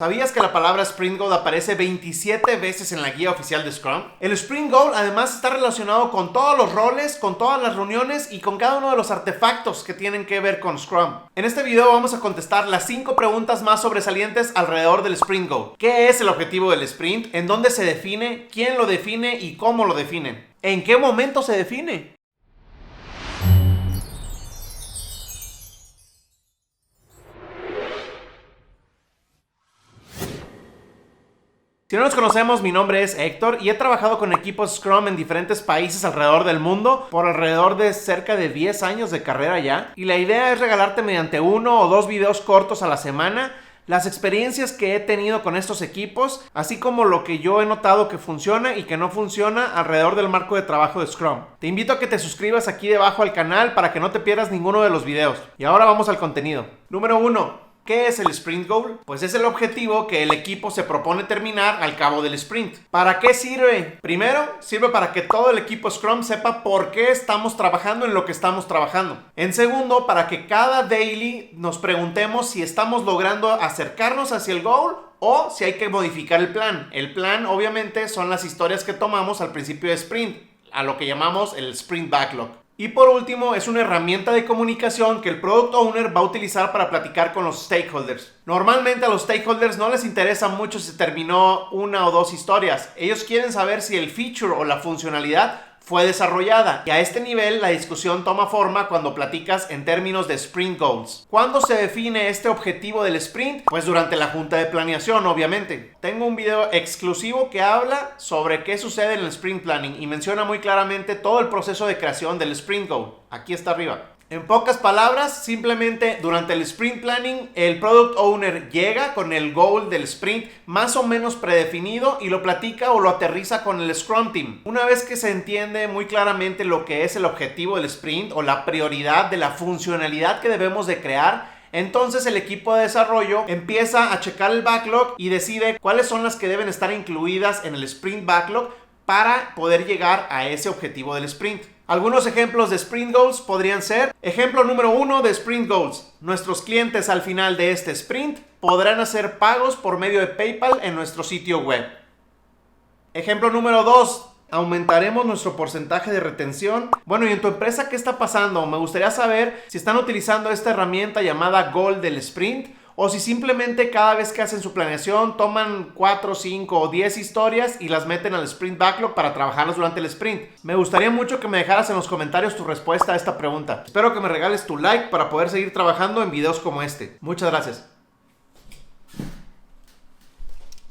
¿Sabías que la palabra Sprint Goal aparece 27 veces en la guía oficial de Scrum? El Sprint Goal además está relacionado con todos los roles, con todas las reuniones y con cada uno de los artefactos que tienen que ver con Scrum. En este video vamos a contestar las 5 preguntas más sobresalientes alrededor del Sprint Goal. ¿Qué es el objetivo del sprint? ¿En dónde se define? ¿Quién lo define? ¿Y cómo lo define? ¿En qué momento se define? Si no nos conocemos, mi nombre es Héctor y he trabajado con equipos Scrum en diferentes países alrededor del mundo por alrededor de cerca de 10 años de carrera ya. Y la idea es regalarte mediante 1 o 2 videos cortos a la semana las experiencias que he tenido con estos equipos, así como lo que yo he notado que funciona y que no funciona alrededor del marco de trabajo de Scrum. Te invito a que te suscribas aquí debajo al canal para que no te pierdas ninguno de los videos. Y ahora vamos al contenido. Número 1. ¿Qué es el Sprint Goal? Pues es el objetivo que el equipo se propone terminar al cabo del sprint. ¿Para qué sirve? Primero, sirve para que todo el equipo Scrum sepa por qué estamos trabajando en lo que estamos trabajando. En segundo, para que cada daily nos preguntemos si estamos logrando acercarnos hacia el goal o si hay que modificar el plan. El plan, obviamente, son las historias que tomamos al principio de sprint, a lo que llamamos el Sprint Backlog. Y por último, es una herramienta de comunicación que el Product Owner va a utilizar para platicar con los stakeholders. Normalmente a los stakeholders no les interesa mucho si terminó 1 o 2 historias. Ellos quieren saber si el feature o la funcionalidad fue desarrollada. Y a este nivel la discusión toma forma cuando platicas en términos de Sprint Goals. ¿Cuándo se define este objetivo del sprint? Pues durante la junta de planeación, obviamente. Tengo un video exclusivo que habla sobre qué sucede en el Sprint Planning y menciona muy claramente todo el proceso de creación del Sprint Goal. Aquí está arriba. En pocas palabras, simplemente durante el Sprint Planning, el Product Owner llega con el goal del sprint más o menos predefinido y lo platica o lo aterriza con el Scrum Team. Una vez que se entiende muy claramente lo que es el objetivo del sprint o la prioridad de la funcionalidad que debemos de crear, entonces el equipo de desarrollo empieza a checar el backlog y decide cuáles son las que deben estar incluidas en el Sprint Backlog para poder llegar a ese objetivo del sprint. Algunos ejemplos de Sprint Goals podrían ser: ejemplo número 1 de Sprint Goals. Nuestros clientes al final de este sprint podrán hacer pagos por medio de PayPal en nuestro sitio web. Ejemplo número 2. Aumentaremos nuestro porcentaje de retención. Bueno, ¿y en tu empresa qué está pasando? Me gustaría saber si están utilizando esta herramienta llamada Goal del Sprint, o si simplemente cada vez que hacen su planeación toman 4, 5 o 10 historias y las meten al Sprint Backlog para trabajarlas durante el sprint. Me gustaría mucho que me dejaras en los comentarios tu respuesta a esta pregunta. Espero que me regales tu like para poder seguir trabajando en videos como este. Muchas gracias.